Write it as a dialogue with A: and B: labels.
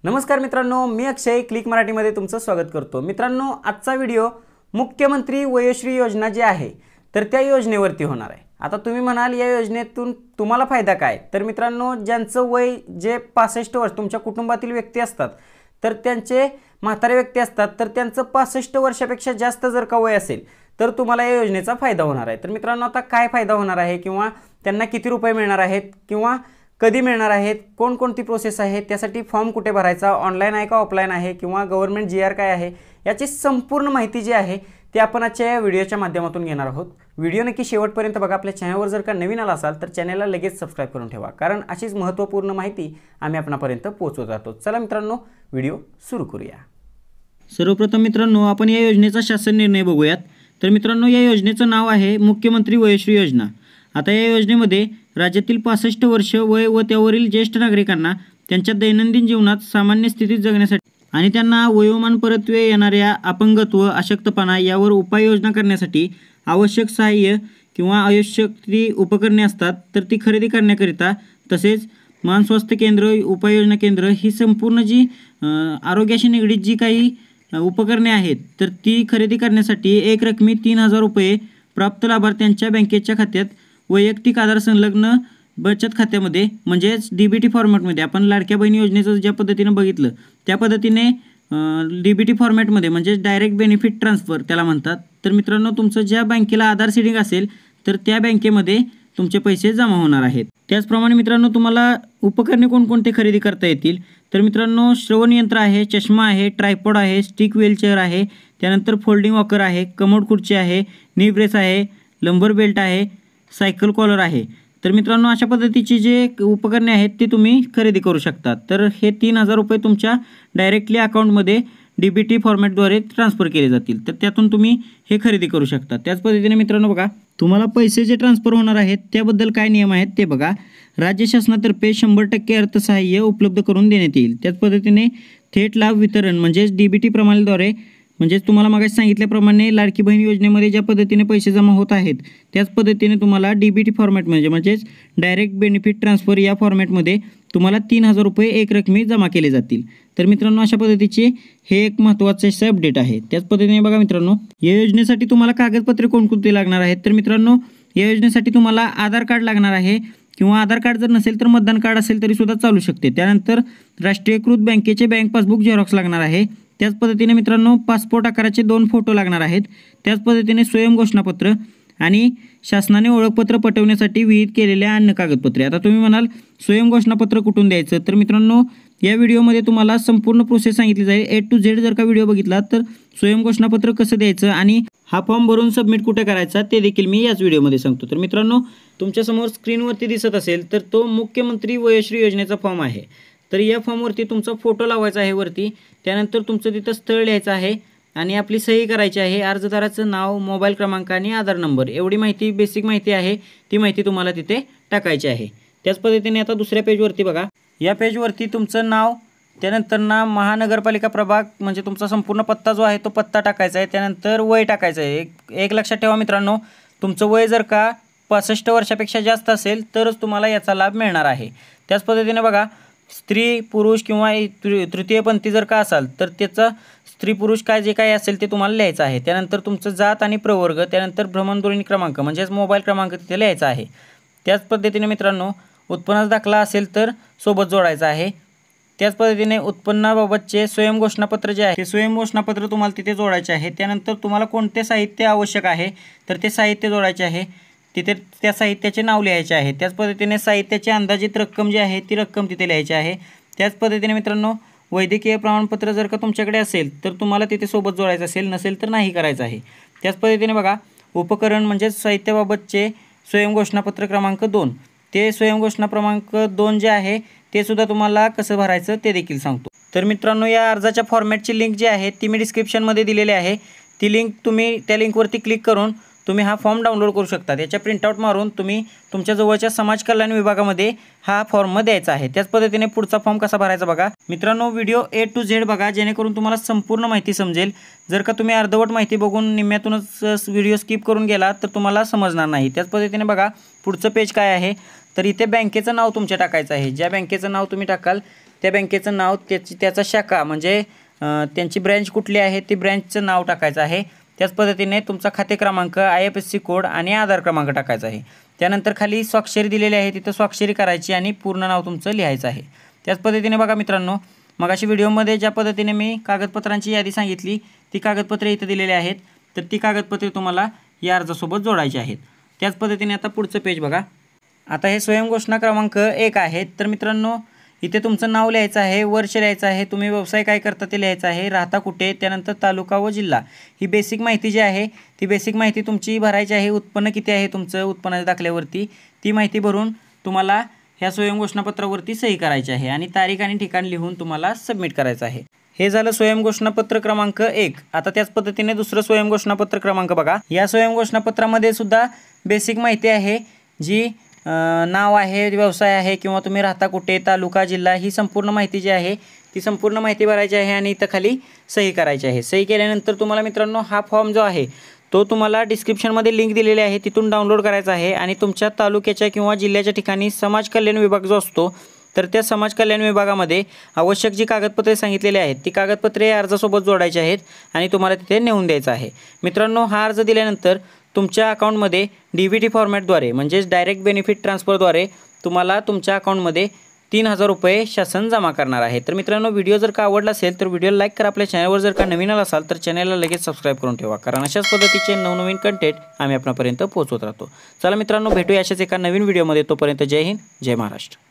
A: नमस्कार मित्रांनो, मी अक्षय क्लिक मराठीमध्ये तुमचं स्वागत करतो। मित्रांनो, आजचा व्हिडिओ मुख्यमंत्री वयोश्री योजना जी आहे तर त्या योजनेवरती होणार आहे। आता तुम्ही म्हणाल या योजनेतून तुम्हाला फायदा काय? तर मित्रांनो, ज्यांचं वय जे 65 वर्ष तुमच्या कुटुंबातील व्यक्ती असतात तर त्यांचे म्हातारे व्यक्ती असतात तर त्यांचं 65 वर्षापेक्षा जास्त जर का वय असेल तर तुम्हाला या योजनेचा फायदा होणार आहे। तर मित्रांनो, आता काय फायदा होणार आहे किंवा त्यांना किती रुपये मिळणार आहेत किंवा कधी मिळणार आहेत, कोणकोणती प्रोसेस आहे, त्यासाठी फॉर्म कुठे भरायचा, ऑनलाईन आहे का ऑफलाईन आहे किंवा गव्हर्नमेंट जीआर काय आहे, याची संपूर्ण माहिती जी आहे ती आपण आजच्या या व्हिडिओच्या माध्यमातून घेणार आहोत। व्हिडिओ नक्की शेवटपर्यंत बघा। आपल्या चॅनलवर जर का नवीन आला असाल तर चॅनलला लगेच सबस्क्राइब करून ठेवा, कारण अशीच महत्त्वपूर्ण माहिती आम्ही आपणापर्यंत पोहोचवत राहतो। चला मित्रांनो, व्हिडिओ सुरू करूया।
B: सर्वप्रथम मित्रांनो, आपण या योजनेचा शासन निर्णय बघूयात। तर मित्रांनो, या योजनेचं नाव आहे मुख्यमंत्री वयोश्री योजना। आता या योजनेमध्ये राज्यातील 65 वर्ष वय व त्यावरील ज्येष्ठ नागरिकांना त्यांच्या दैनंदिन जीवनात सामान्य स्थितीत जगण्यासाठी आणि त्यांना वयोमान परत्वे येणाऱ्या अपंगत्व, अशक्तपणा यावर उपाययोजना करण्यासाठी आवश्यक सहाय्य किंवा आवश्यक ती उपकरणे असतात तर ती खरेदी करण्याकरिता, तसेच मानस्वास्थ्य केंद्र, उपाययोजना केंद्र ही संपूर्ण जी आरोग्याशी निगडीत जी काही उपकरणे आहेत तर ती खरेदी करण्यासाठी एक रकमी 3000 रुपये प्राप्त लाभार्थ्यांच्या बँकेच्या खात्यात वैयक्तिक आधार संलग्न बचत खात्यामध्ये म्हणजेच डीबीटी फॉर्मॅटमध्ये, आपण लाडक्या बहिणी योजनेचं ज्या पद्धतीने बघितलं त्या पद्धतीने डीबीटी फॉर्मॅटमध्ये म्हणजेच डायरेक्ट बेनिफिट ट्रान्सफर त्याला म्हणतात। तर मित्रांनो, तुमचं ज्या बँकेला आधार सीडिंग असेल तर त्या बँकेमध्ये तुमचे पैसे जमा होणार आहेत। त्याचप्रमाणे मित्रांनो, तुम्हाला उपकरणे कोणकोणते खरेदी करता येतील तर मित्रांनो, श्रवण यंत्र आहे, चष्मा आहे, ट्रायपॉड आहे, स्टिक व्हीलचेअर आहे, त्यानंतर फोल्डिंग वॉकर आहे, कमोड खुर्ची आहे, नी ब्रेस आहे, लंबर बेल्ट आहे, सायकल कॉलर आहे। तर मित्रांनो, अशा पद्धतीची जे उपकरणे आहेत ते तुम्ही खरेदी करू शकता। तर हे 3000 रुपये तुमच्या डायरेक्टली अकाउंटमध्ये डीबीटी फॉर्मॅटद्वारे ट्रान्सफर केले जातील, तर त्यातून तुम्ही हे खरेदी करू शकता। त्याच पद्धतीने मित्रांनो बघा, तुम्हाला पैसे जे ट्रान्सफर होणार आहेत त्याबद्दल काय नियम आहेत ते बघा। राज्य शासनातर्फे 100% अर्थसहाय्य उपलब्ध करून देण्यात येईल। त्याच पद्धतीने थेट लाभ वितरण म्हणजेच डीबीटी प्रणालीद्वारे, म्हणजेच तुम्हाला मागाशी सांगितल्याप्रमाणे लाडकी बहीण योजनेमध्ये ज्या पद्धतीने पैसे जमा होत आहेत त्याच पद्धतीने तुम्हाला डीबीटी फॉर्मॅट म्हणजेच डायरेक्ट बेनिफिट ट्रान्सफर या फॉर्मॅटमध्ये तुम्हाला 3000 रुपये एक रकमी जमा केले जातील। तर मित्रांनो, अशा पद्धतीचे हे एक महत्त्वाचे असे अपडेट आहे। त्याच पद्धतीने बघा मित्रांनो, या योजनेसाठी तुम्हाला कागदपत्रे कोणकोणती लागणार आहेत तर मित्रांनो, या योजनेसाठी तुम्हाला आधार कार्ड लागणार आहे किंवा आधार कार्ड जर नसेल तर मतदान कार्ड असेल तरी सुद्धा चालू शकते। त्यानंतर राष्ट्रीयकृत बँकेचे बँक पासबुक झेरॉक्स लागणार आहे। त्याच पद्धतीने मित्रांनो, पासपोर्ट आकाराचे 2 फोटो लागणार आहेत। त्याच पद्धतीने स्वयं घोषणापत्र आणि शासनाने ओळखपत्र पटवण्यासाठी विहित केलेल्या अन्य कागदपत्रे। आता तुम्ही म्हणाल स्वयं घोषणापत्र कुठून द्यायचं, तर मित्रांनो, या व्हिडिओमध्ये तुम्हाला संपूर्ण प्रोसेस सांगितली जाईल। A to Z जर का व्हिडिओ बघितला तर स्वयं घोषणापत्र कसं द्यायचं आणि हा फॉर्म भरून सबमिट कुठे करायचा ते देखील मी याच व्हिडिओमध्ये सांगतो। तर मित्रांनो, तुमच्यासमोर स्क्रीनवरती दिसत असेल तर तो मुख्यमंत्री वयोश्री योजनेचा फॉर्म आहे। तर या फॉर्मवरती तुमचा फोटो लावायचा आहे वरती, त्यानंतर तुमचं तिथं स्थळ लिहायचं आहे आणि आपली सही करायची आहे। अर्जदाराचं नाव, मोबाईल क्रमांक आणि आधार नंबर एवढी माहिती, बेसिक माहिती आहे ती माहिती तुम्हाला तिथे टाकायची आहे। त्याच पद्धतीने आता दुसऱ्या पेजवरती बघा, या पेजवरती तुमचं नाव, त्यानंतर महानगरपालिका प्रभाग म्हणजे तुमचा संपूर्ण पत्ता जो आहे तो पत्ता टाकायचा आहे, त्यानंतर वय टाकायचं आहे। एक लक्षात ठेवा मित्रांनो, तुमचं वय जर का 65 वर्षापेक्षा जास्त असेल तरच तुम्हाला याचा लाभ मिळणार आहे। त्याच पद्धतीने बघा, स्त्री, पुरुष किंवा तृतीयपंथी जर का असाल तर त्याचं स्त्री पुरुष काय जे काही असेल ते तुम्हाला लिहायचं आहे। त्यानंतर तुमचं जात आणि प्रवर्ग, त्यानंतर भ्रमणध्वनी क्रमांक म्हणजेच मोबाईल क्रमांक तिथे लिहायचा आहे। त्याच पद्धतीने मित्रांनो, उत्पन्नाचा दाखला असेल तर सोबत जोडायचा आहे। त्याच पद्धतीने उत्पन्नाबाबतचे स्वयं घोषणापत्र जे आहे ते स्वयं घोषणापत्र तुम्हाला तिथे जोडायचे आहे। त्यानंतर तुम्हाला कोणते साहित्य आवश्यक आहे तर ते साहित्य जोडायचे आहे, तिथे त्या साहित्याचे नाव लिहायचे आहे। त्याच पद्धतीने साहित्याची अंदाजित रक्कम जी आहे ती रक्कम तिथे लिहायची आहे। त्याच पद्धतीने मित्रांनो, वैद्यकीय प्रमाणपत्र जर का तुमच्याकडे असेल तर तुम्हाला तिथे सोबत जोडायचं असेल, नसेल तर नाही करायचं आहे। त्याच पद्धतीने बघा, उपकरण म्हणजेच साहित्याबाबतचे स्वयं घोषणापत्र क्रमांक 2, ते स्वयं घोषणा क्रमांक 2 जे आहे ते सुद्धा तुम्हाला कसं भरायचं ते देखील सांगतो। तर मित्रांनो, या अर्जाच्या फॉर्मॅटची लिंक जी आहे ती मी डिस्क्रिप्शनमध्ये दिलेली आहे। ती लिंक तुम्ही त्या लिंकवरती क्लिक करून तुम्ही हा फॉर्म डाउनलोड करू शकता। त्याच्या प्रिंटआउट मारून तुम्ही तुमच्या जवळच्या समाज कल्याण विभागामध्ये हा फॉर्म द्यायचा आहे। त्याच पद्धतीने पुढचा फॉर्म कसा भरायचा बघा मित्रांनो, व्हिडिओ A to Z बघा, जेणेकरून तुम्हाला संपूर्ण माहिती समजेल। जर का तुम्ही अर्धवट माहिती बघून निम्म्यातूनच व्हिडिओ स्किप करून गेला तर तुम्हाला समजणार नाही। त्याच पद्धतीने बघा, पुढचं पेज काय आहे तर इथे बँकेचं नाव तुमच्या टाकायचं आहे। ज्या बँकेचं नाव तुम्ही टाकाल
A: त्या बँकेचं नाव, त्याचा शाखा म्हणजे त्यांची ब्रँच कुठली आहे ती ब्रँचचं नाव टाकायचं आहे. त्याच पद्धतीने तुमचा खाते क्रमांक, IFSC कोड आणि आधार क्रमांक टाकायचा आहे. त्यानंतर खाली स्वाक्षरी दिलेली आहे, तिथं स्वाक्षरी करायची आणि पूर्ण नाव तुमचं लिहायचं आहे. त्याच पद्धतीने बघा मित्रांनो, मगाशी व्हिडिओमध्ये ज्या पद्धतीने मी कागदपत्रांची यादी सांगितली ती कागदपत्रे इथं दिलेली आहेत. तर ती कागदपत्रे तुम्हाला या अर्जासोबत जोडायची आहेत. त्याच पद्धतीने आता पुढचं पेज बघा. आता हे स्वयंघोषणा क्रमांक 1 आहे. तर मित्रांनो, इथे तुमचं नाव लिहायचं आहे, वर्ष लिहायचं आहे, तुम्ही व्यवसाय काय करता ते लिहायचं आहे, राहता कुठे, त्यानंतर तालुका व जिल्हा, ही बेसिक माहिती जी आहे ती बेसिक माहिती तुमची भरायची आहे. उत्पन्न किती आहे तुमचं उत्पन्नाच्या दाखल्यावरती ती माहिती भरून तुम्हाला ह्या स्वयंघोषणापत्रावरती सही करायची आहे आणि तारीख आणि ठिकाण लिहून तुम्हाला सबमिट करायचं आहे. हे झालं स्वयंघोषणापत्र क्रमांक 1. आता त्याच पद्धतीने दुसरं स्वयंघोषणापत्र क्रमांक बघा. या स्वयंघोषणापत्रामध्ये सुद्धा बेसिक माहिती आहे, जी नाव आहे, व्यवसाय आहे किंवा तुम्ही राहता कुठे, तालुका, जिल्हा, ही संपूर्ण माहिती जी आहे ती संपूर्ण माहिती भरायची आहे आणि इथं खाली सही करायची आहे. सही केल्यानंतर तुम्हाला मित्रांनो हा फॉर्म जो आहे तो तुम्हाला डिस्क्रिप्शनमध्ये लिंक दिलेली आहे, तिथून डाउनलोड करायचा आहे आणि तुमच्या तालुक्याच्या किंवा जिल्ह्याच्या ठिकाणी समाज कल्याण विभाग जो असतो तर त्या समाज कल्याण विभागामध्ये आवश्यक जी कागदपत्रे सांगितलेली आहेत ती कागदपत्रे अर्जासोबत जोडायची आहेत आणि तुम्हाला तिथे नेऊन द्यायचं आहे. मित्रांनो, हा अर्ज दिल्यानंतर तुमच्या अकाउंटमध्ये DBT फॉर्मॅटद्वारे म्हणजेच डायरेक्ट बेनिफिट ट्रान्सफरद्वारे तुम्हाला तुमच्या अकाउंटमध्ये 3,000 रुपये शासन जमा करणार आहे. तर मित्रांनो, व्हिडिओ जर का आवडला असेल तर व्हिडिओला लाईक करा. आपल्या चॅनलवर जर का नवीन आला असाल तर चॅनलला लगेच सबस्क्राईब करून ठेवा, कारण अशाच पद्धतीचे नवनवीन कंटेंट आम्ही आपल्यापर्यंत पोहोचवत राहतो. चला मित्रांनो, भेटूया अशाच एका नवीन व्हिडिओमध्ये. तोपर्यंत जय हिंद, जय महाराष्ट्र.